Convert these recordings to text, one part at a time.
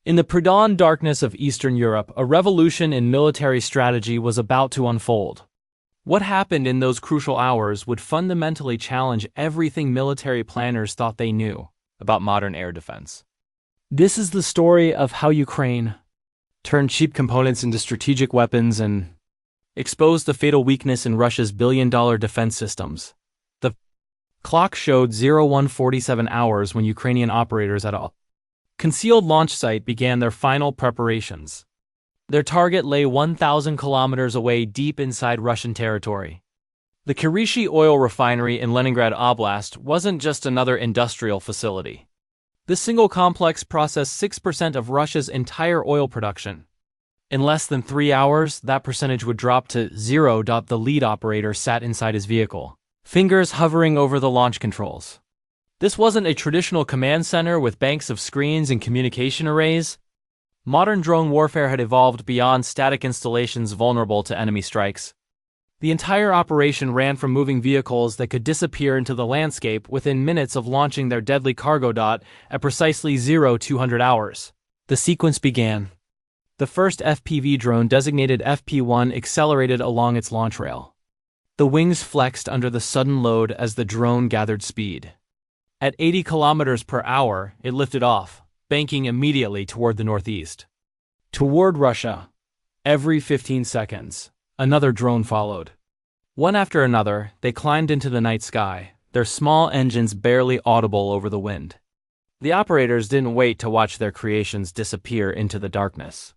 In the pre-dawn darkness of Eastern Europe, a revolution in military strategy was about to unfold. What happened in those crucial hours would fundamentally challenge everything military planners thought they knew about modern air defense. This is the story of how Ukraine turned cheap components into strategic weapons and exposed the fatal weakness in Russia's billion-dollar defense systems. The clock showed 01:47 hours when Ukrainian operators at a concealed launch site began their final preparations. Their target lay 1,000 kilometers away deep inside Russian territory. The Kirishi oil refinery in Leningrad Oblast wasn't just another industrial facility. This single complex processed 6% of Russia's entire oil production. In less than 3 hours, that percentage would drop to 0. The lead operator sat inside his vehicle, fingers hovering over the launch controls. This wasn't a traditional command center with banks of screens and communication arrays. Modern drone warfare had evolved beyond static installations vulnerable to enemy strikes. The entire operation ran from moving vehicles that could disappear into the landscape within minutes of launching their deadly cargo at precisely 0200 hours. The sequence began. The first FPV drone, designated FP1, accelerated along its launch rail. The wings flexed under the sudden load as the drone gathered speed. At 80 kilometers per hour, it lifted off, banking immediately toward the northeast. Toward Russia. Every 15 seconds, another drone followed. One after another, they climbed into the night sky, their small engines barely audible over the wind. The operators didn't wait to watch their creations disappear into the darkness.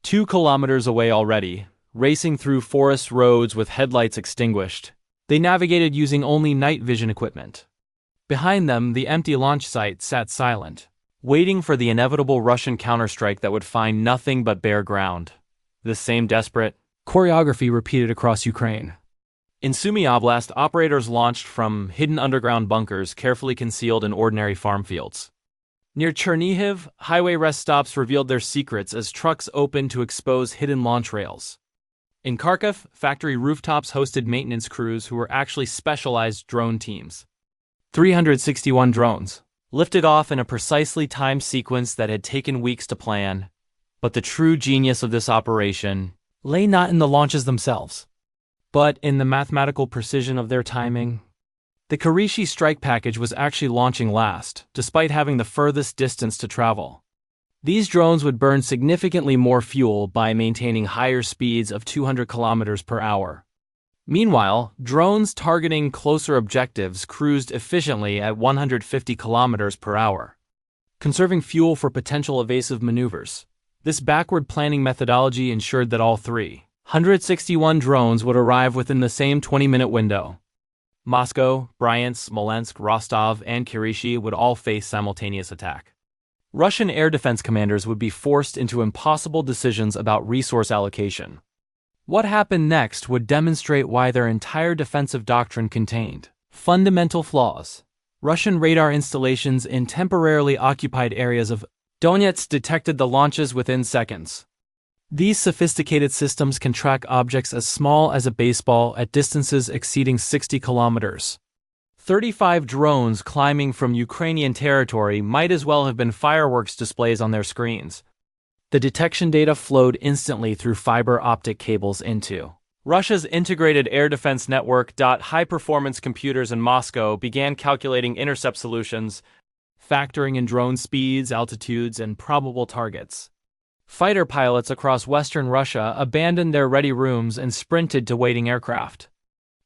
2 kilometers away already, racing through forest roads with headlights extinguished, they navigated using only night vision equipment. Behind them, the empty launch site sat silent, waiting for the inevitable Russian counterstrike that would find nothing but bare ground. The same desperate choreography repeated across Ukraine. In Sumy Oblast, operators launched from hidden underground bunkers carefully concealed in ordinary farm fields. Near Chernihiv, highway rest stops revealed their secrets as trucks opened to expose hidden launch rails. In Kharkiv, factory rooftops hosted maintenance crews who were actually specialized drone teams. 361 drones, lifted off in a precisely timed sequence that had taken weeks to plan. But the true genius of this operation lay not in the launches themselves, but in the mathematical precision of their timing. The Kirishi strike package was actually launching last, despite having the furthest distance to travel. These drones would burn significantly more fuel by maintaining higher speeds of 200 kilometers per hour. Meanwhile, drones targeting closer objectives cruised efficiently at 150 kilometers per hour, conserving fuel for potential evasive maneuvers. This backward planning methodology ensured that all 361 drones would arrive within the same 20-minute window. Moscow, Bryansk, Smolensk, Rostov, and Kirishi would all face simultaneous attack. Russian air defense commanders would be forced into impossible decisions about resource allocation. What happened next would demonstrate why their entire defensive doctrine contained fundamental flaws. Russian radar installations in temporarily occupied areas of Donetsk detected the launches within seconds. These sophisticated systems can track objects as small as a baseball at distances exceeding 60 kilometers. 35 drones climbing from Ukrainian territory might as well have been fireworks displays on their screens. The detection data flowed instantly through fiber optic cables into Russia's integrated air defense network. High-performance computers in Moscow began calculating intercept solutions, factoring in drone speeds, altitudes, and probable targets. Fighter pilots across western Russia abandoned their ready rooms and sprinted to waiting aircraft.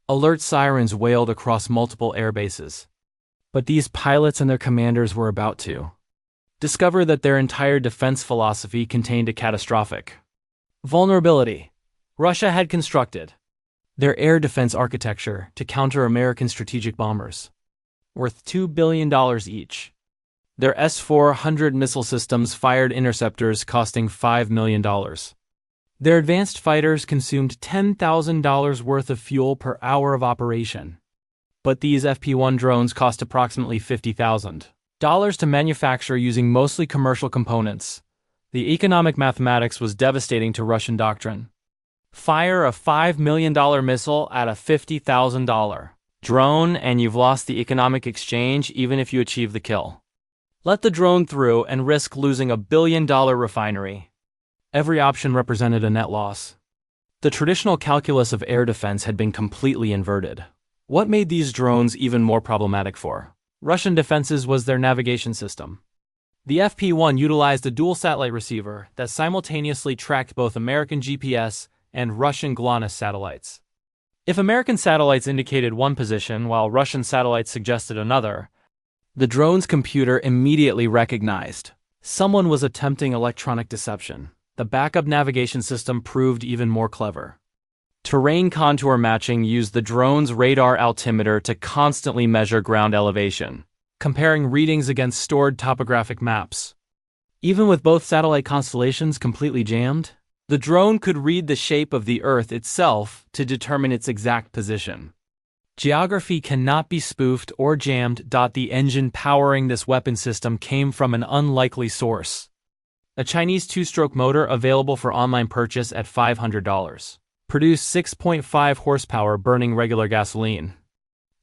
Alert sirens wailed across multiple air bases. But these pilots and their commanders were about to discover that their entire defense philosophy contained a catastrophic vulnerability. Russia had constructed their air defense architecture to counter American strategic bombers, worth $2 billion each. Their S-400 missile systems fired interceptors costing $5 million. Their advanced fighters consumed $10,000 worth of fuel per hour of operation. But these FP1 drones cost approximately $50,000 to manufacture using mostly commercial components. The economic mathematics was devastating to Russian doctrine. Fire a $5 million missile at a $50,000 drone and you've lost the economic exchange even if you achieve the kill. Let the drone through and risk losing a billion-dollar refinery. Every option represented a net loss. The traditional calculus of air defense had been completely inverted. What made these drones even more problematic for Russian defenses was their navigation system. The FP-1 utilized a dual satellite receiver that simultaneously tracked both American GPS and Russian GLONASS satellites. If American satellites indicated one position while Russian satellites suggested another, the drone's computer immediately recognized someone was attempting electronic deception. The backup navigation system proved even more clever. Terrain contour matching used the drone's radar altimeter to constantly measure ground elevation, comparing readings against stored topographic maps. Even with both satellite constellations completely jammed, the drone could read the shape of the Earth itself to determine its exact position. Geography cannot be spoofed or jammed. The engine powering this weapon system came from an unlikely source. A Chinese two-stroke motor available for online purchase at $500. Produced 6.5 horsepower burning regular gasoline.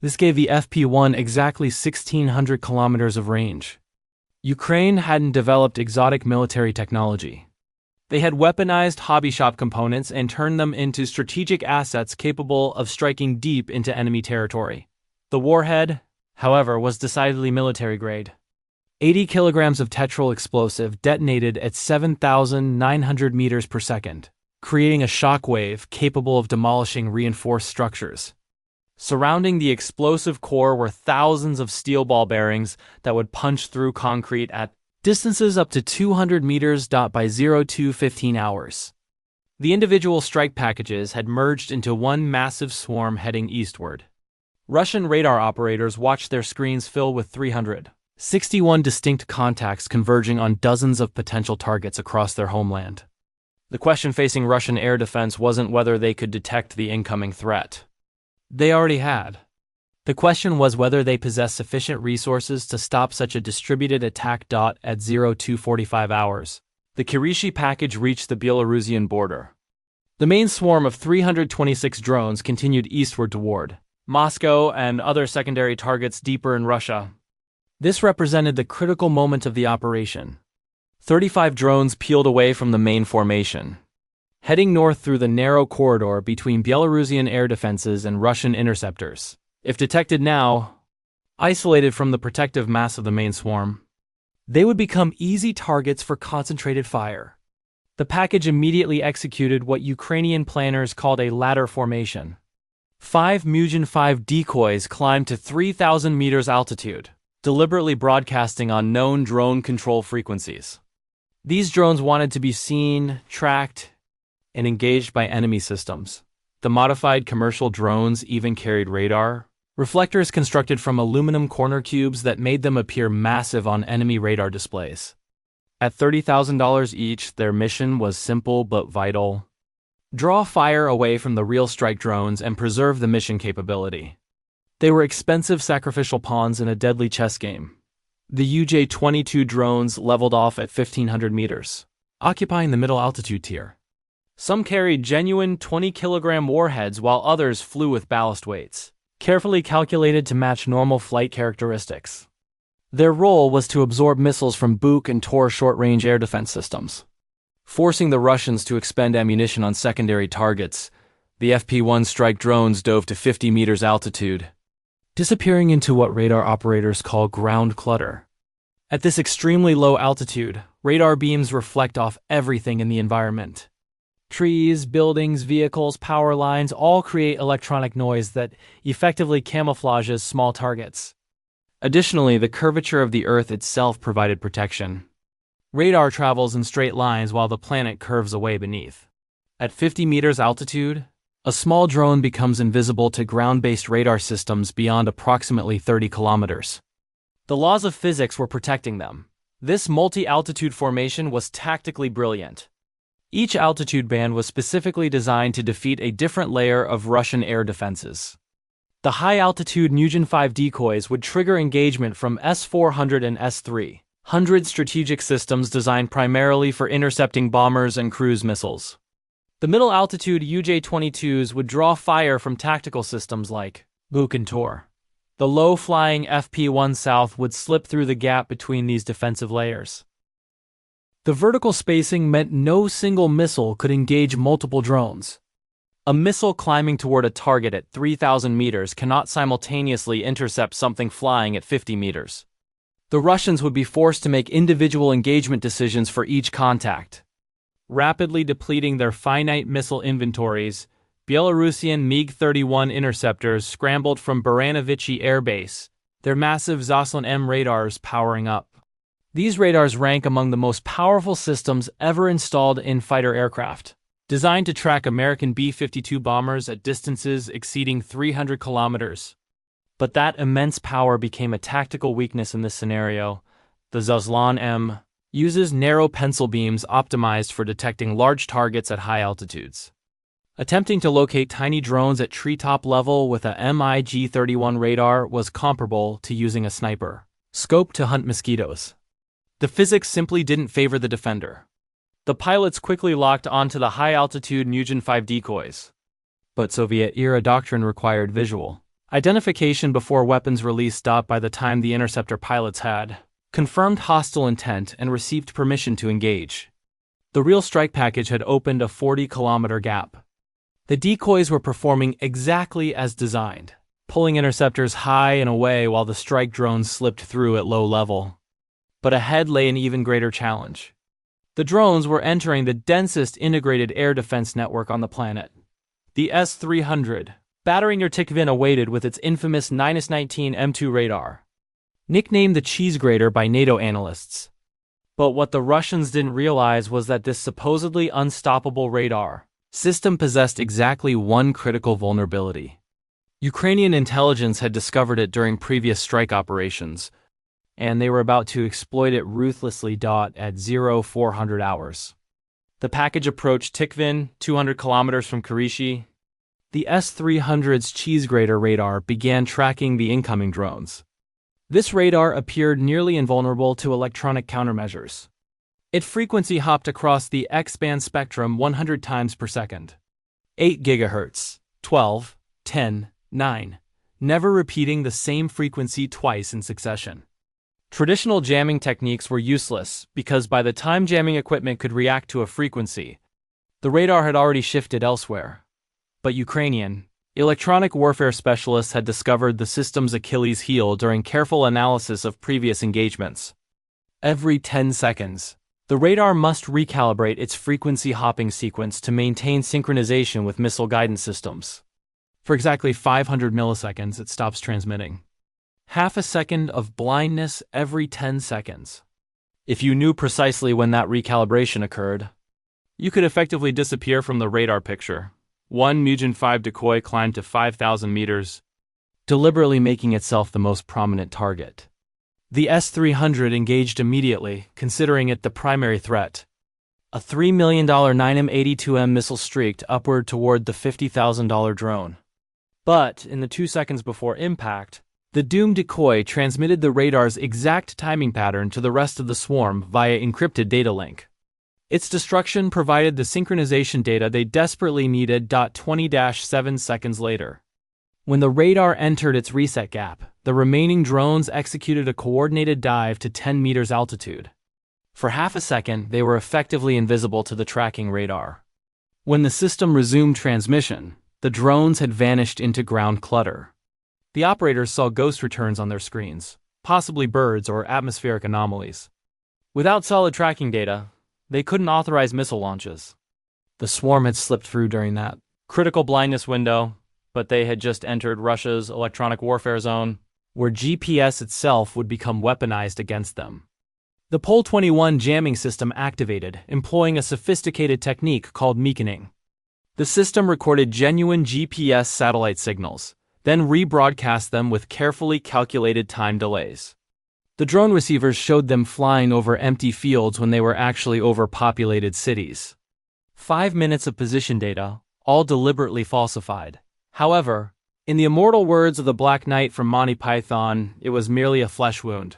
This gave the FP-1 exactly 1,600 kilometers of range. Ukraine hadn't developed exotic military technology. They had weaponized hobby shop components and turned them into strategic assets capable of striking deep into enemy territory. The warhead, however, was decidedly military grade. 80 kilograms of tetrol explosive detonated at 7,900 meters per second, creating a shockwave capable of demolishing reinforced structures. Surrounding the explosive core were thousands of steel ball bearings that would punch through concrete at distances up to 200 meters. By 02:15 hours, the individual strike packages had merged into one massive swarm heading eastward. Russian radar operators watched their screens fill with 361 distinct contacts converging on dozens of potential targets across their homeland. The question facing Russian air defense wasn't whether they could detect the incoming threat. They already had. The question was whether they possessed sufficient resources to stop such a distributed attack. At 02:45 hours, the Kirishi package reached the Belarusian border. The main swarm of 326 drones continued eastward toward Moscow and other secondary targets deeper in Russia. This represented the critical moment of the operation. 35 drones peeled away from the main formation, heading north through the narrow corridor between Belarusian air defenses and Russian interceptors. If detected now, isolated from the protective mass of the main swarm, they would become easy targets for concentrated fire. The package immediately executed what Ukrainian planners called a ladder formation. 5 Mugen 5 decoys climbed to 3,000 meters altitude, deliberately broadcasting on known drone control frequencies. These drones wanted to be seen, tracked, and engaged by enemy systems. The modified commercial drones even carried radar, reflectors constructed from aluminum corner cubes that made them appear massive on enemy radar displays. At $30,000 each, their mission was simple but vital. Draw fire away from the real strike drones and preserve the mission capability. They were expensive sacrificial pawns in a deadly chess game. The UJ-22 drones leveled off at 1,500 meters, occupying the middle altitude tier. Some carried genuine 20-kilogram warheads while others flew with ballast weights, carefully calculated to match normal flight characteristics. Their role was to absorb missiles from Buk and Tor short-range air defense systems. Forcing the Russians to expend ammunition on secondary targets, the FP-1 strike drones dove to 50 meters altitude, disappearing into what radar operators call ground clutter. At this extremely low altitude, radar beams reflect off everything in the environment. Trees, buildings, vehicles, power lines all create electronic noise that effectively camouflages small targets. Additionally, the curvature of the Earth itself provided protection. Radar travels in straight lines while the planet curves away beneath. At 50 meters altitude, a small drone becomes invisible to ground-based radar systems beyond approximately 30 kilometers. The laws of physics were protecting them. This multi-altitude formation was tactically brilliant. Each altitude band was specifically designed to defeat a different layer of Russian air defenses. The high-altitude Mugen 5 decoys would trigger engagement from S-400 and S-300 strategic systems designed primarily for intercepting bombers and cruise missiles. The middle-altitude UJ-22s would draw fire from tactical systems like Buk and Tor. The low-flying FP-1 South would slip through the gap between these defensive layers. The vertical spacing meant no single missile could engage multiple drones. A missile climbing toward a target at 3,000 meters cannot simultaneously intercept something flying at 50 meters. The Russians would be forced to make individual engagement decisions for each contact. Rapidly depleting their finite missile inventories, Belarusian MiG-31 interceptors scrambled from Baranovichi Air Base, their massive Zaslon M radars powering up. These radars rank among the most powerful systems ever installed in fighter aircraft, designed to track American B-52 bombers at distances exceeding 300 kilometers. But that immense power became a tactical weakness in this scenario. The Zaslon M uses narrow pencil beams optimized for detecting large targets at high altitudes. Attempting to locate tiny drones at treetop level with a MiG-31 radar was comparable to using a sniper scope to hunt mosquitoes. The physics simply didn't favor the defender. The pilots quickly locked onto the high-altitude Mugen 5 decoys. But Soviet-era doctrine required visual identification before weapons release stopped by the time the interceptor pilots had confirmed hostile intent and received permission to engage. The real strike package had opened a 40-kilometer gap. The decoys were performing exactly as designed, pulling interceptors high and away while the strike drones slipped through at low level. But ahead lay an even greater challenge. The drones were entering the densest integrated air defense network on the planet. The S-300, battering near Tikhvin, awaited with its infamous 9S-19 M2 radar, nicknamed the cheese grater by NATO analysts. But what the Russians didn't realize was that this supposedly unstoppable radar system possessed exactly one critical vulnerability. Ukrainian intelligence had discovered it during previous strike operations, and they were about to exploit it ruthlessly. At 0400 hours. The package approached Tikhvin, 200 kilometers from Kirishi. The S-300's cheese grater radar began tracking the incoming drones. This radar appeared nearly invulnerable to electronic countermeasures. It frequency hopped across the X-band spectrum 100 times per second. 8 GHz, 12, 10, 9, never repeating the same frequency twice in succession. Traditional jamming techniques were useless because by the time jamming equipment could react to a frequency, the radar had already shifted elsewhere. But Ukrainian electronic warfare specialists had discovered the system's Achilles heel during careful analysis of previous engagements. Every 10 seconds, the radar must recalibrate its frequency hopping sequence to maintain synchronization with missile guidance systems. For exactly 500 milliseconds, it stops transmitting. Half a second of blindness every 10 seconds. If you knew precisely when that recalibration occurred, you could effectively disappear from the radar picture. One Mugen 5 decoy climbed to 5,000 meters, deliberately making itself the most prominent target. The S-300 engaged immediately, considering it the primary threat. A $3 million 9M82M missile streaked upward toward the $50,000 drone. But, in the 2 seconds before impact, the doomed decoy transmitted the radar's exact timing pattern to the rest of the swarm via encrypted data link. Its destruction provided the synchronization data they desperately needed. 20-7 seconds later, when the radar entered its reset gap, the remaining drones executed a coordinated dive to 10 meters altitude. For half a second, they were effectively invisible to the tracking radar. When the system resumed transmission, the drones had vanished into ground clutter. The operators saw ghost returns on their screens, possibly birds or atmospheric anomalies. Without solid tracking data, they couldn't authorize missile launches. The swarm had slipped through during that critical blindness window, but they had just entered Russia's electronic warfare zone, where GPS itself would become weaponized against them. The Pol-21 jamming system activated, employing a sophisticated technique called beaconing. The system recorded genuine GPS satellite signals, then rebroadcast them with carefully calculated time delays. The drone receivers showed them flying over empty fields when they were actually over populated cities. 5 minutes of position data, all deliberately falsified. However, in the immortal words of the Black Knight from Monty Python, it was merely a flesh wound.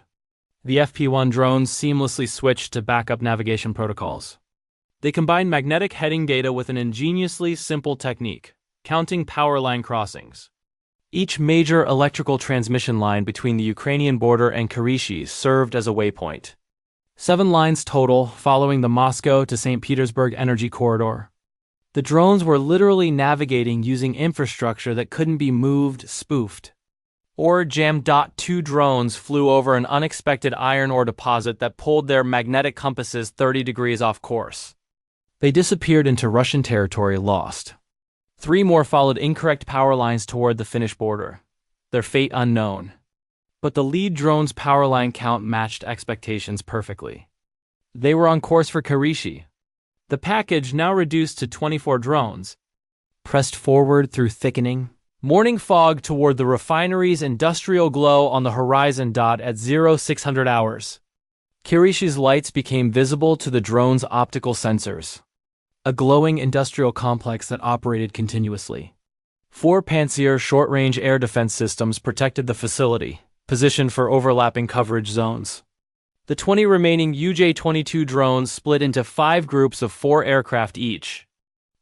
The FP-1 drones seamlessly switched to backup navigation protocols. They combined magnetic heading data with an ingeniously simple technique, counting power line crossings. Each major electrical transmission line between the Ukrainian border and Kirishi served as a waypoint. 7 lines total, following the Moscow to St. Petersburg energy corridor. The drones were literally navigating using infrastructure that couldn't be moved, spoofed, or jammed. 2 drones flew over an unexpected iron ore deposit that pulled their magnetic compasses 30 degrees off course. They disappeared into Russian territory, lost. 3 more followed incorrect power lines toward the Finnish border, their fate unknown. But the lead drone's power line count matched expectations perfectly. They were on course for Kirishi. The package, now reduced to 24 drones, pressed forward through thickening morning fog toward the refinery's industrial glow on the horizon. At 0600 hours, Kirishi's lights became visible to the drone's optical sensors. A glowing industrial complex that operated continuously. 4 Pantsir short-range air defense systems protected the facility, positioned for overlapping coverage zones. The 20 remaining UJ-22 drones split into 5 groups of 4 aircraft each.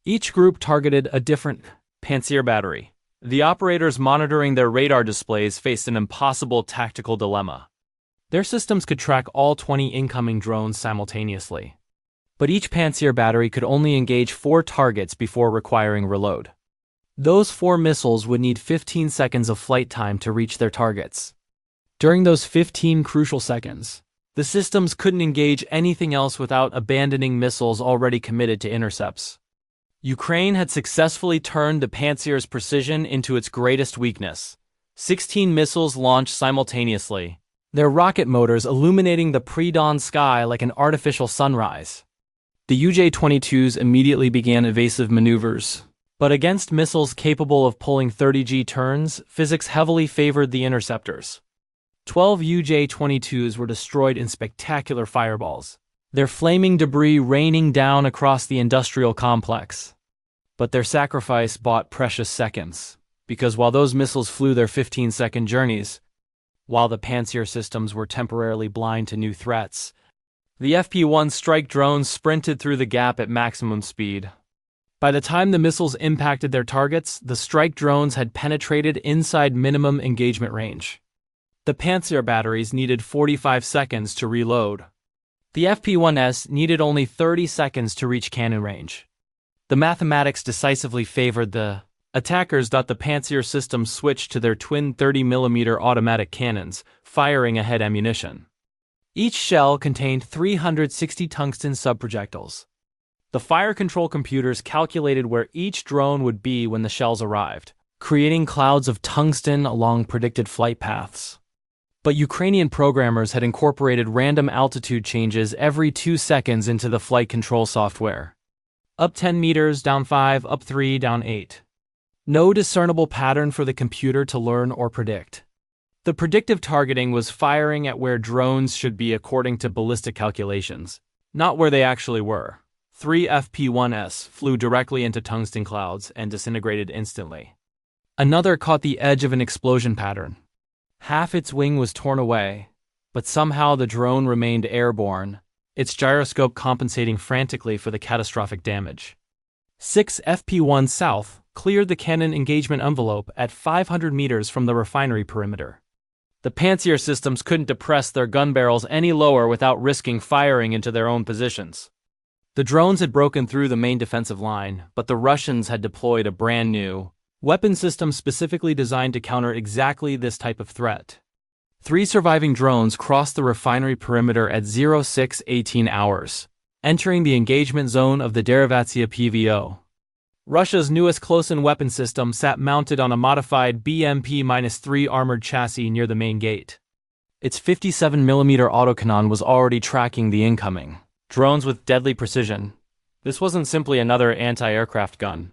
Each group targeted a different Pantsir battery. The operators monitoring their radar displays faced an impossible tactical dilemma. Their systems could track all 20 incoming drones simultaneously. But each Pantsir battery could only engage 4 targets before requiring reload. Those 4 missiles would need 15 seconds of flight time to reach their targets. During those 15 crucial seconds, the systems couldn't engage anything else without abandoning missiles already committed to intercepts. Ukraine had successfully turned the Pantsir's precision into its greatest weakness. 16 missiles launched simultaneously, their rocket motors illuminating the pre-dawn sky like an artificial sunrise. The UJ-22s immediately began evasive maneuvers, but against missiles capable of pulling 30 turns, physics heavily favored the interceptors. 12 UJ-22s were destroyed in spectacular fireballs, their flaming debris raining down across the industrial complex. But their sacrifice bought precious seconds, because while those missiles flew their 15-second journeys, while the Pantsir systems were temporarily blind to new threats, the FP-1 strike drones sprinted through the gap at maximum speed. By the time the missiles impacted their targets, the strike drones had penetrated inside minimum engagement range. The Pantsir batteries needed 45 seconds to reload. The FP-1S needed only 30 seconds to reach cannon range. The mathematics decisively favored the attackers. The Pantsir systems switched to their twin 30mm automatic cannons, firing ahead ammunition. Each shell contained 360 tungsten subprojectiles. The fire control computers calculated where each drone would be when the shells arrived, creating clouds of tungsten along predicted flight paths. But Ukrainian programmers had incorporated random altitude changes every 2 seconds into the flight control software. Up 10 meters, down 5, up 3, down 8. No discernible pattern for the computer to learn or predict. The predictive targeting was firing at where drones should be according to ballistic calculations, not where they actually were. 3 FP-1S flew directly into tungsten clouds and disintegrated instantly. Another caught the edge of an explosion pattern. Half its wing was torn away, but somehow the drone remained airborne, its gyroscope compensating frantically for the catastrophic damage. 6 FP-1 South cleared the cannon engagement envelope at 500 meters from the refinery perimeter. The Pantsir systems couldn't depress their gun barrels any lower without risking firing into their own positions. The drones had broken through the main defensive line, but the Russians had deployed a brand new weapon system specifically designed to counter exactly this type of threat. 3 surviving drones crossed the refinery perimeter at 0618 hours, entering the engagement zone of the Derivatsia PVO. Russia's newest close-in weapon system sat mounted on a modified BMP-3 armored chassis near the main gate. Its 57mm autocannon was already tracking the incoming drones with deadly precision. This wasn't simply another anti-aircraft gun.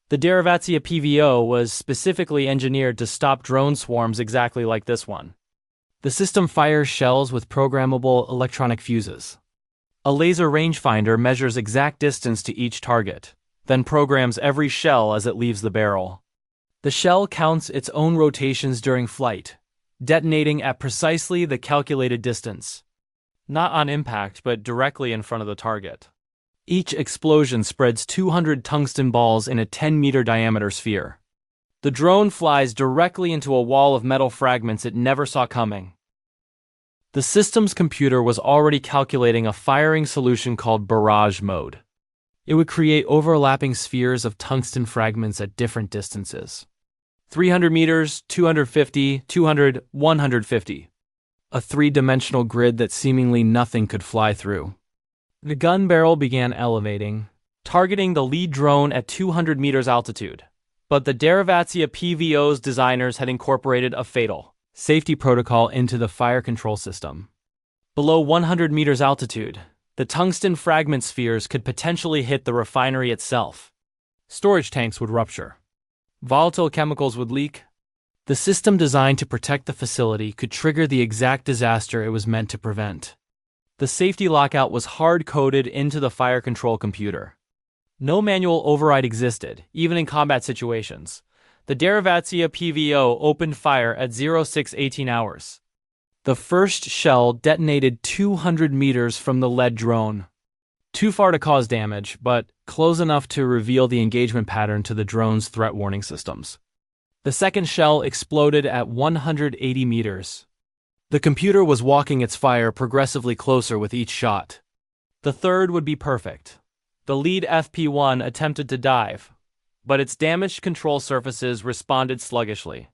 The Derivatsia PVO was specifically engineered to stop drone swarms exactly like this one. The system fires shells with programmable electronic fuses. A laser rangefinder measures exact distance to each target, then programs every shell as it leaves the barrel. The shell counts its own rotations during flight, detonating at precisely the calculated distance. Not on impact, but directly in front of the target. Each explosion spreads 200 tungsten balls in a 10-meter diameter sphere. The drone flies directly into a wall of metal fragments it never saw coming. The system's computer was already calculating a firing solution called barrage mode. It would create overlapping spheres of tungsten fragments at different distances. 300 meters, 250, 200, 150. A three-dimensional grid that seemingly nothing could fly through. The gun barrel began elevating, targeting the lead drone at 200 meters altitude. But the Derivatia PVO's designers had incorporated a fatal safety protocol into the fire control system. Below 100 meters altitude, the tungsten fragment spheres could potentially hit the refinery itself. Storage tanks would rupture. Volatile chemicals would leak. The system designed to protect the facility could trigger the exact disaster it was meant to prevent. The safety lockout was hard-coded into the fire control computer. No manual override existed, even in combat situations. The Derivatia PVO opened fire at 0618 hours. The first shell detonated 200 meters from the lead drone. Too far to cause damage, but close enough to reveal the engagement pattern to the drone's threat warning systems. The second shell exploded at 180 meters. The computer was walking its fire progressively closer with each shot. The third would be perfect. The lead FP1 attempted to dive, but its damaged control surfaces responded sluggishly.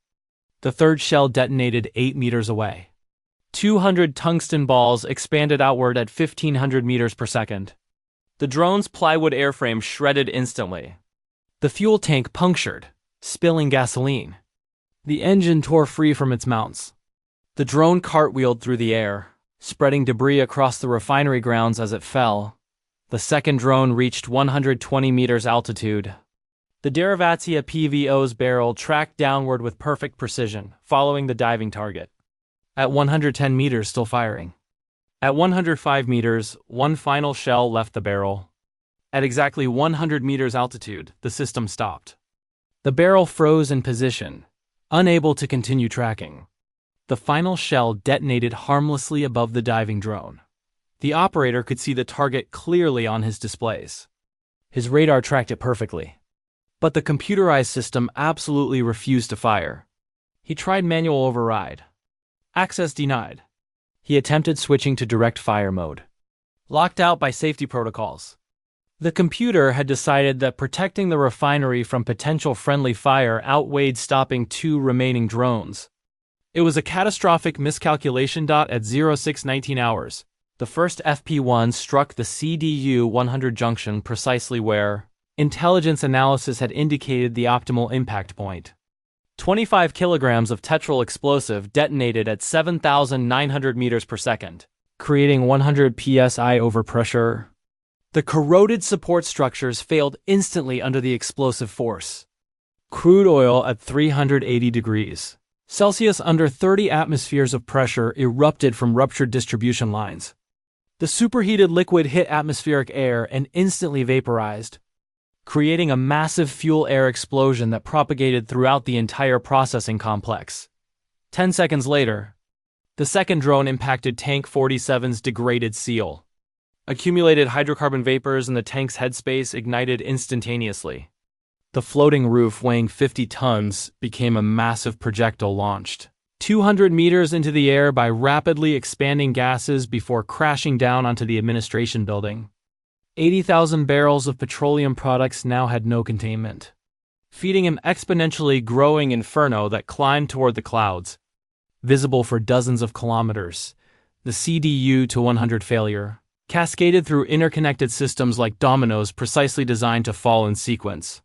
The third shell detonated 8 meters away. 200 tungsten balls expanded outward at 1,500 meters per second. The drone's plywood airframe shredded instantly. The fuel tank punctured, spilling gasoline. The engine tore free from its mounts. The drone cartwheeled through the air, spreading debris across the refinery grounds as it fell. The second drone reached 120 meters altitude. The Derivatia PVO's barrel tracked downward with perfect precision, following the diving target. At 110 meters, still firing. At 105 meters, one final shell left the barrel. At exactly 100 meters altitude, the system stopped. The barrel froze in position, unable to continue tracking. The final shell detonated harmlessly above the diving drone. The operator could see the target clearly on his displays. His radar tracked it perfectly. But the computerized system absolutely refused to fire. He tried manual override. Access denied. He attempted switching to direct fire mode. Locked out by safety protocols. The computer had decided that protecting the refinery from potential friendly fire outweighed stopping 2 remaining drones. It was a catastrophic miscalculation. At 0619 hours, the first FP1 struck the CDU-100 junction precisely where intelligence analysis had indicated the optimal impact point. 25 kilograms of tetryl explosive detonated at 7,900 meters per second, creating 100 psi overpressure. The corroded support structures failed instantly under the explosive force. Crude oil at 380 degrees Celsius under 30 atmospheres of pressure erupted from ruptured distribution lines. The superheated liquid hit atmospheric air and instantly vaporized, creating a massive fuel-air explosion that propagated throughout the entire processing complex. 10 seconds later, the second drone impacted Tank 47's degraded seal. Accumulated hydrocarbon vapors in the tank's headspace ignited instantaneously. The floating roof, weighing 50 tons, became a massive projectile launched 200 meters into the air by rapidly expanding gases before crashing down onto the administration building. 80,000 barrels of petroleum products now had no containment, feeding an exponentially growing inferno that climbed toward the clouds. Visible for dozens of kilometers, the CDU-100 failure cascaded through interconnected systems like dominoes precisely designed to fall in sequence.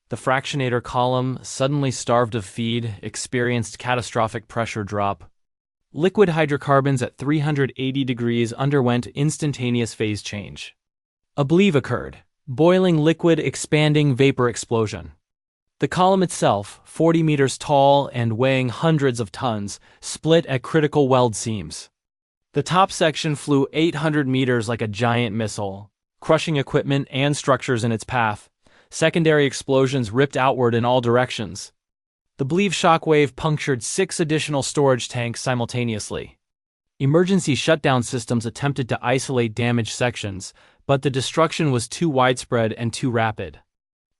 The fractionator column, suddenly starved of feed, experienced catastrophic pressure drop. Liquid hydrocarbons at 380 degrees underwent instantaneous phase change. A bleave occurred, boiling liquid expanding vapor explosion. The column itself, 40 meters tall and weighing hundreds of tons, split at critical weld seams. The top section flew 800 meters like a giant missile, crushing equipment and structures in its path. Secondary explosions ripped outward in all directions. The bleave shockwave punctured 6 additional storage tanks simultaneously. Emergency shutdown systems attempted to isolate damaged sections, but the destruction was too widespread and too rapid.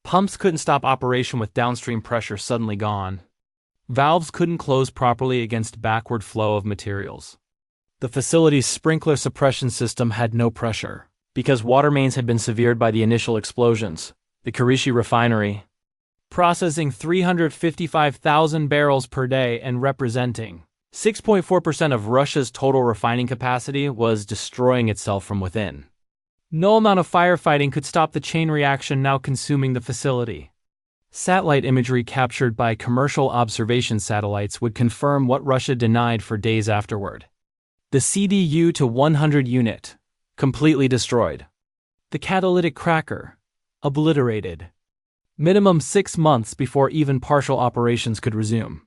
Pumps couldn't stop operation with downstream pressure suddenly gone. Valves couldn't close properly against backward flow of materials. The facility's sprinkler suppression system had no pressure, because water mains had been severed by the initial explosions. The Kirishi Refinery, processing 355,000 barrels per day and representing 6.4% of Russia's total refining capacity, was destroying itself from within. No amount of firefighting could stop the chain reaction now consuming the facility. Satellite imagery captured by commercial observation satellites would confirm what Russia denied for days afterward. The CDU to 100 unit, completely destroyed. The catalytic cracker, obliterated. Minimum 6 months before even partial operations could resume.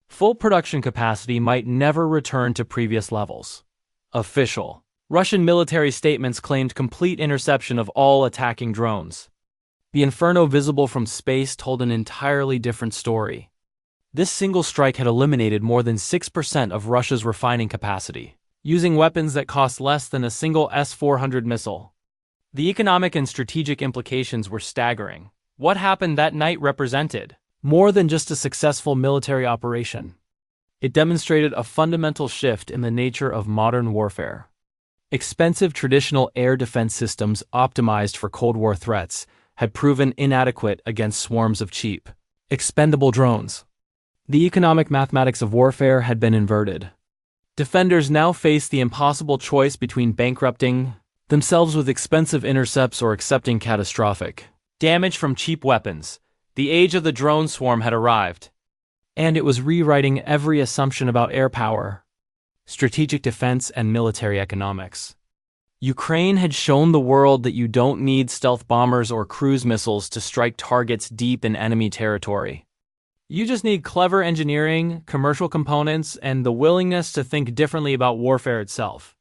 Full production capacity might never return to previous levels. Official Russian military statements claimed complete interception of all attacking drones. The inferno visible from space told an entirely different story. This single strike had eliminated more than 6% of Russia's refining capacity, using weapons that cost less than a single S-400 missile. The economic and strategic implications were staggering. What happened that night represented more than just a successful military operation. It demonstrated a fundamental shift in the nature of modern warfare. Expensive traditional air defense systems optimized for Cold War threats had proven inadequate against swarms of cheap, expendable drones. The economic mathematics of warfare had been inverted. Defenders now faced the impossible choice between bankrupting themselves with expensive intercepts or accepting catastrophic damage from cheap weapons. The age of the drone swarm had arrived, and it was rewriting every assumption about air power, strategic defense, and military economics. Ukraine had shown the world that you don't need stealth bombers or cruise missiles to strike targets deep in enemy territory. You just need clever engineering, commercial components, and the willingness to think differently about warfare itself.